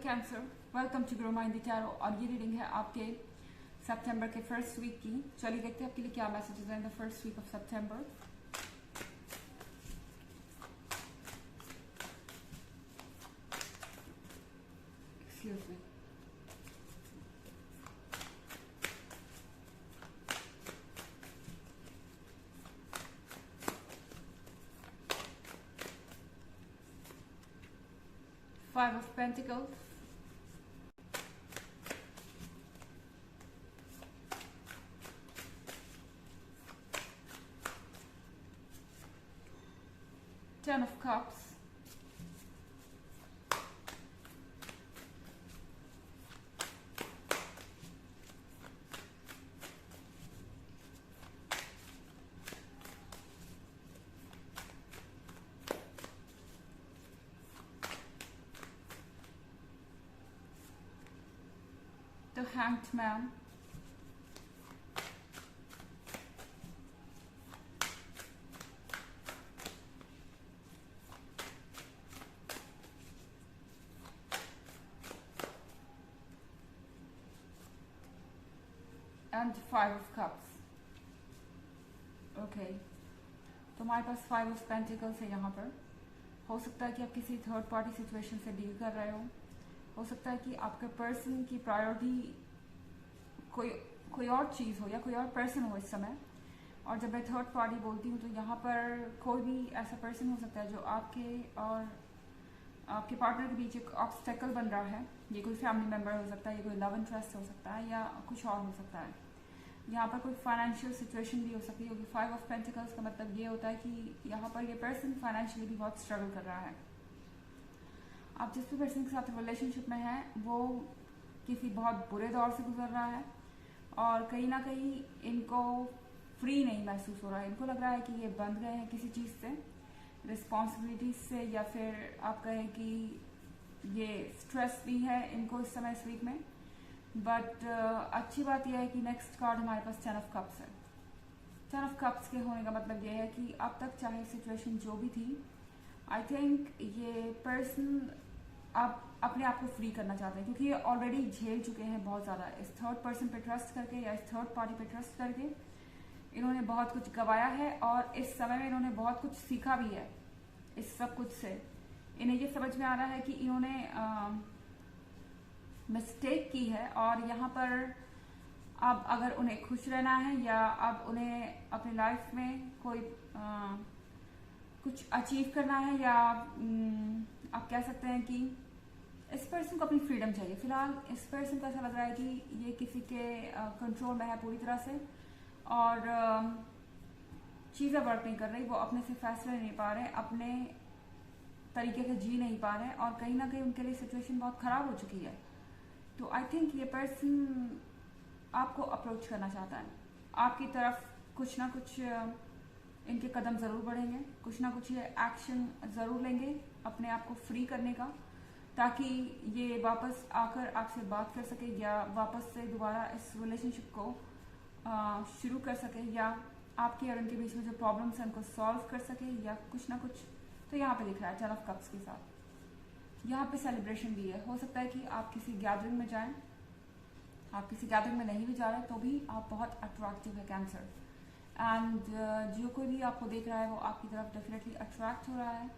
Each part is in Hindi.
Cancer, welcome to grow mind the tarot. और ये रीडिंग है आपके सितंबर के फर्स्ट वीक की। चलिए देखते हैं आपके लिए क्या मैसेजेस हैं in the first week of सितंबर। Excuse me. Five of Pentacles, Ten of Cups, the Hanged Man, and Five of Cups. Okay, तो हमारे पास फाइव ऑफ पेंटिकल्स है यहाँ पर। हो सकता है कि आप किसी थर्ड पार्टी सिचुएशन से डील कर रहे हो सकता है कि आपके पर्सन की प्रायोरिटी कोई और चीज़ हो या कोई और पर्सन हो इस समय। और जब मैं थर्ड पार्टी बोलती हूँ तो यहाँ पर कोई भी ऐसा पर्सन हो सकता है जो आपके और आपके पार्टनर के बीच एक ऑब्स्टेकल बन रहा है। ये कोई फैमिली मेम्बर हो सकता है, ये कोई लव इंटरेस्ट हो सकता है या कुछ और हो सकता है। यहाँ पर कोई फाइनेंशियल सिचुएशन भी हो सकती है, क्योंकि फाइव ऑफ पेंटिकल्स का मतलब ये होता है कि यहाँ पर ये पर्सन फाइनेंशियली भी बहुत स्ट्रगल कर रहा है। आप जिस भी पर्सन के साथ रिलेशनशिप में हैं वो किसी बहुत बुरे दौर से गुजर रहा है और कहीं ना कहीं इनको फ्री नहीं महसूस हो रहा है। इनको लग रहा है कि ये बंध गए हैं किसी चीज़ से, रिस्पॉन्सिबिलिटीज से, या फिर आप कहें कि ये स्ट्रेस भी है इनको इस समय इस वीक में। बट अच्छी बात यह है कि नेक्स्ट कार्ड हमारे पास टेन ऑफ कप्स है। टेन ऑफ कप्स के होने का मतलब यह है कि अब तक चाहे सिचुएशन जो भी थी, आई थिंक ये पर्सन अब अपने आप को फ्री करना चाहते हैं, क्योंकि ये ऑलरेडी झेल चुके हैं बहुत ज़्यादा। इस थर्ड पर्सन पे ट्रस्ट करके या इस थर्ड पार्टी पे ट्रस्ट करके इन्होंने बहुत कुछ गवाया है और इस समय में इन्होंने बहुत कुछ सीखा भी है। इस सब कुछ से इन्हें ये समझ में आ रहा है कि इन्होंने मिस्टेक की है और यहाँ पर अब अगर उन्हें खुश रहना है या अब उन्हें अपनी लाइफ में कोई कुछ अचीव करना है, या आप कह सकते हैं कि इस पर्सन को अपनी फ्रीडम चाहिए। फिलहाल इस पर्सन को ऐसा लग रहा है कि ये किसी के कंट्रोल में है पूरी तरह से और चीज़ें वर्क नहीं कर रही। वो अपने से फैसले नहीं पा रहे, अपने तरीके से जी नहीं पा रहे और कहीं ना कहीं उनके लिए सिचुएशन बहुत ख़राब हो चुकी है। तो आई थिंक ये पर्सन आपको अप्रोच करना चाहता है, आपकी तरफ कुछ ना कुछ इनके कदम ज़रूर बढ़ेंगे, कुछ ना कुछ ये एक्शन ज़रूर लेंगे अपने आप को फ्री करने का, ताकि ये वापस आकर आपसे बात कर सके या वापस से दोबारा इस रिलेशनशिप को शुरू कर सके, या आपके और उनके बीच में जो प्रॉब्लम्स हैं उनको सॉल्व कर सके या कुछ ना कुछ। तो यहाँ पे दिख रहा है टेन ऑफ कप्स के साथ। यहाँ पे सेलिब्रेशन भी है। हो सकता है कि आप किसी गैदरिंग में जाएं, आप किसी गैदरिंग में नहीं भी जा रहे तो भी आप बहुत अट्रैक्टिव है कैंसर। एंड जो कोई भी आपको देख रहा है वो आपकी तरफ डेफिनेटली अट्रैक्ट हो रहा है।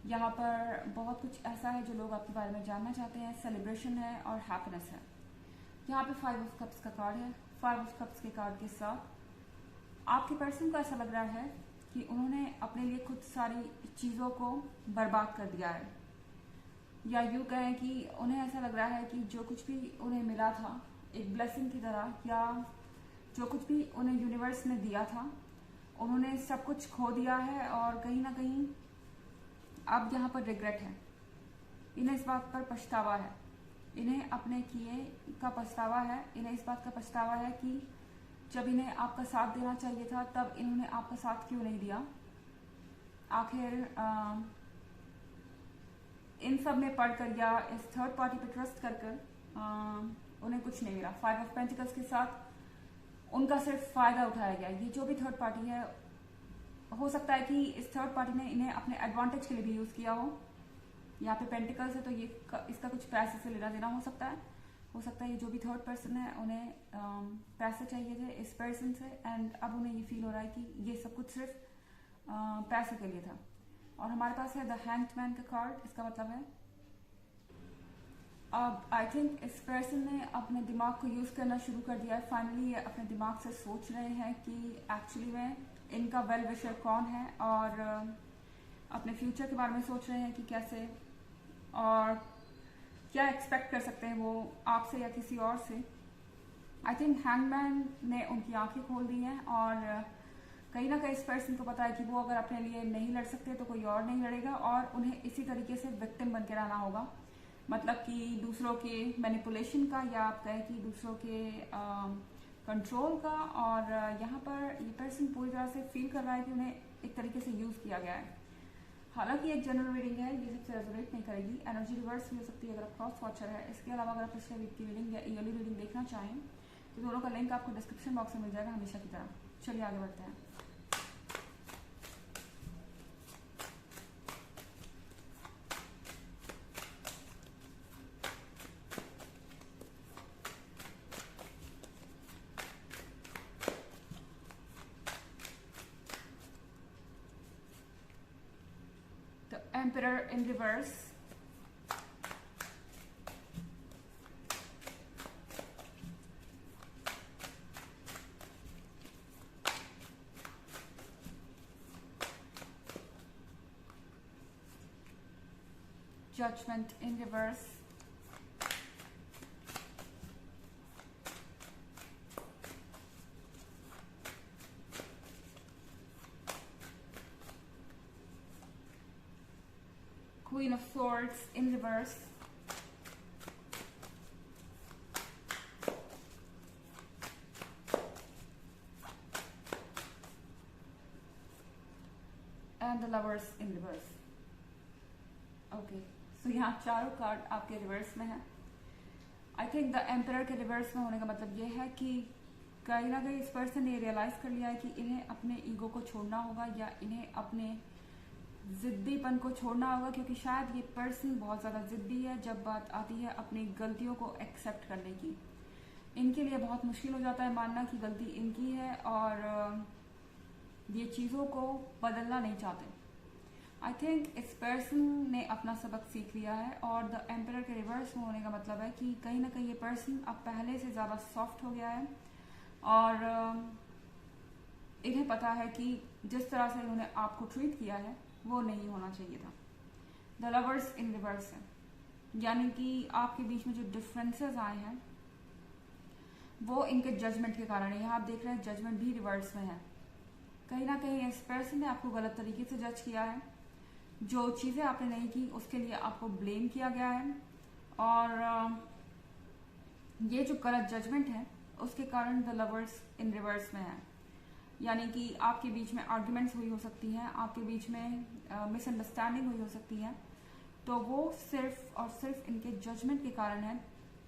यहाँ पर बहुत कुछ ऐसा है जो लोग आपके बारे में जानना चाहते हैं। सेलिब्रेशन है और हैप्पीनेस है। यहाँ पे फाइव ऑफ कप्स का कार्ड है। फाइव ऑफ कप्स के कार्ड के साथ आपके पर्सन को ऐसा लग रहा है कि उन्होंने अपने लिए कुछ सारी चीज़ों को बर्बाद कर दिया है, या यूँ कहें कि उन्हें ऐसा लग रहा है कि जो कुछ भी उन्हें मिला था एक ब्लेसिंग की तरह, या जो कुछ भी उन्हें यूनिवर्स ने दिया था उन्होंने सब कुछ खो दिया है और कहीं ना कहीं अब यहाँ पर रिग्रेट है। इन्हें इस बात पर पछतावा है, इन्हें अपने किए का पछतावा है। इन्हें इस बात का पछतावा है कि जब इन्हें आपका साथ देना चाहिए था तब इन्होंने आपका साथ क्यों नहीं दिया। आखिर इन सब में पढ़कर या इस थर्ड पार्टी पर ट्रस्ट कर उन्हें कुछ नहीं मिला। फाइव ऑफ पेंटिकल्स के साथ उनका सिर्फ फायदा उठाया गया। ये जो भी थर्ड पार्टी है, हो सकता है कि इस थर्ड पार्टी ने इन्हें अपने एडवांटेज के लिए भी यूज किया हो यहाँ पे पेंटिकल्स है तो ये इसका कुछ पैसे से लेना देना हो सकता है। ये जो भी थर्ड पर्सन है उन्हें पैसे चाहिए थे इस पर्सन से, एंड अब उन्हें ये फील हो रहा है कि ये सब कुछ सिर्फ पैसे के लिए था। और हमारे पास है द हैंग्ड मैन का कार्ड। इसका मतलब है अब आई थिंक इस पर्सन ने अपने दिमाग को यूज़ करना शुरू कर दिया है। फाइनली ये अपने दिमाग से सोच रहे हैं कि एक्चुअली में इनका वेल विशर कौन है, और अपने फ्यूचर के बारे में सोच रहे हैं कि कैसे और क्या एक्सपेक्ट कर सकते हैं वो आपसे या किसी और से। आई थिंक हैंगमैन ने उनकी आंखें खोल दी हैं, और कहीं ना कहीं इस पर्सन को पता है कि वो अगर अपने लिए नहीं लड़ सकते तो कोई और नहीं लड़ेगा, और उन्हें इसी तरीके से विक्टिम बन के रहना होगा। मतलब कि दूसरों के मैनिपुलेशन का, या आप कहें कि दूसरों के कंट्रोल का। और यहाँ पर ये पर्सन पूरी तरह से फील कर रहा है कि उन्हें एक तरीके से यूज़ किया गया है। हालांकि एक जनरल रीडिंग है, ये सबसे रेजोनेट नहीं करेगी। एनर्जी रिवर्स भी हो सकती है अगर आप क्रॉस वॉचर है। इसके अलावा अगर आप पिछले वीक की रीडिंग या ईयरली रीडिंग देखना चाहें तो दोनों का लिंक आपको डिस्क्रिप्शन बॉक्स में मिल जाएगा हमेशा की तरह। चलिए आगे बढ़ते हैं। The Emperor in reverse. Judgment in reverse. Queen of Swords in reverse. And the Lovers in reverse. Okay. So यहाँ चारों कार्ड आपके रिवर्स में है। आई थिंक द एम्परर के रिवर्स में होने का मतलब ये है कि कहीं ना कहीं इस पर्सन ने रियलाइज कर लिया है कि इन्हें अपने ईगो को छोड़ना होगा, या इन्हें अपने जिद्दीपन को छोड़ना होगा, क्योंकि शायद ये पर्सन बहुत ज़्यादा जिद्दी है जब बात आती है अपनी गलतियों को एक्सेप्ट करने की। इनके लिए बहुत मुश्किल हो जाता है मानना कि गलती इनकी है, और ये चीज़ों को बदलना नहीं चाहते। आई थिंक इस पर्सन ने अपना सबक सीख लिया है, और द एम्परर के रिवर्स में होने का मतलब है कि कहीं ना कहीं ये पर्सन अब पहले से ज़्यादा सॉफ्ट हो गया है, और इन्हें पता है कि जिस तरह से इन्होंने आपको ट्रीट किया है वो नहीं होना चाहिए था। द लवर्स इन रिवर्स है, यानी कि आपके बीच में जो डिफरेंसेस आए हैं वो इनके जजमेंट के कारण है। यहाँ आप देख रहे हैं जजमेंट भी रिवर्स में है। कहीं ना कहीं इस पर्सन ने आपको गलत तरीके से जज किया है, जो चीज़ें आपने नहीं की उसके लिए आपको ब्लेम किया गया है, और ये जो गलत जजमेंट है उसके कारण द लवर्स इन रिवर्स में है। यानी कि आपके बीच में आर्ग्यूमेंट्स हुई हो सकती हैं, आपके बीच में मिसअंडरस्टैंडिंग हुई हो सकती है, तो वो सिर्फ और सिर्फ इनके जजमेंट के कारण है।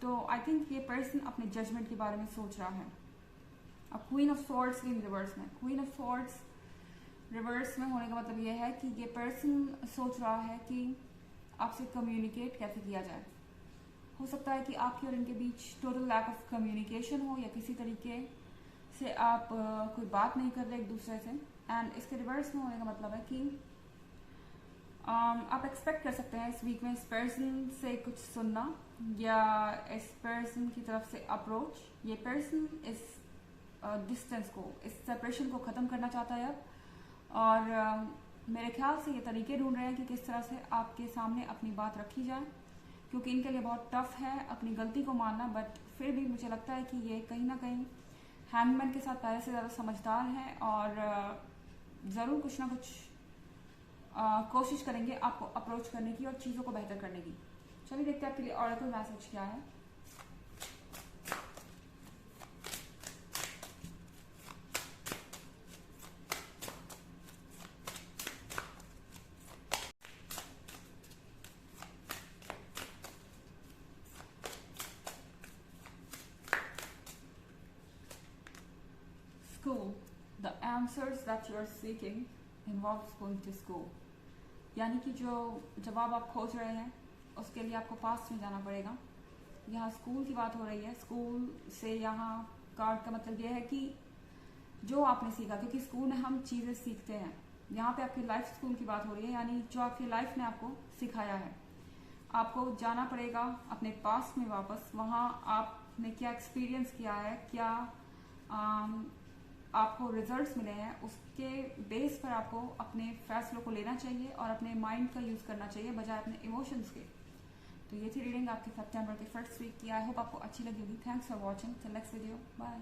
तो आई थिंक ये पर्सन अपने जजमेंट के बारे में सोच रहा है। अब queen of swords in reverse में, क्वीन ऑफ स्वॉर्ड्स रिवर्स में होने का मतलब ये है कि ये पर्सन सोच रहा है कि आपसे कम्युनिकेट कैसे किया जाए। हो सकता है कि आपके और इनके बीच टोटल लैक ऑफ कम्युनिकेशन हो, या किसी तरीके से आप कोई बात नहीं कर रहे एक दूसरे से। एंड इसके रिवर्स में होने का मतलब है कि आप एक्सपेक्ट कर सकते हैं इस वीक में इस पर्सन से कुछ सुनना, या इस पर्सन की तरफ से अप्रोच। ये पर्सन इस डिस्टेंस को, इस सेपरेशन को ख़त्म करना चाहता है अब, और मेरे ख्याल से ये तरीके ढूंढ रहे हैं कि किस तरह से आपके सामने अपनी बात रखी जाए, क्योंकि इनके लिए बहुत टफ है अपनी गलती को मानना। बट फिर भी मुझे लगता है कि ये कहीं ना कहीं हैंगमैन के साथ पहले से ज़्यादा समझदार हैं, और ज़रूर कुछ ना कुछ कोशिश करेंगे आपको अप्रोच करने की और चीज़ों को बेहतर करने की। चलिए देखते हैं आपके लिए ऑरेकल मैसेज क्या है। School. The answers that you are seeking involves going to school. यानी कि जो जवाब आप खोज रहे हैं उसके लिए आपको पास्ट में जाना पड़ेगा। यहाँ स्कूल की बात हो रही है, स्कूल से यहाँ कार्ड का मतलब यह है कि जो आपने सीखा, क्योंकि स्कूल में हम चीज़ें सीखते हैं, यहाँ पे आपकी लाइफ स्कूल की बात हो रही है, यानी जो आपकी लाइफ ने आपको सिखाया है। आपको जाना पड़ेगा अपने पास्ट में वापस, वहाँ आपने क्या एक्सपीरियंस किया है, क्या आपको रिजल्ट्स मिले हैं, उसके बेस पर आपको अपने फैसलों को लेना चाहिए और अपने माइंड का यूज़ करना चाहिए बजाय अपने इमोशंस के। तो ये थी रीडिंग आपके सितंबर के फर्स्ट वीक की। आई होप आपको अच्छी लगी होगी। Thanks for watching. Till next video, bye.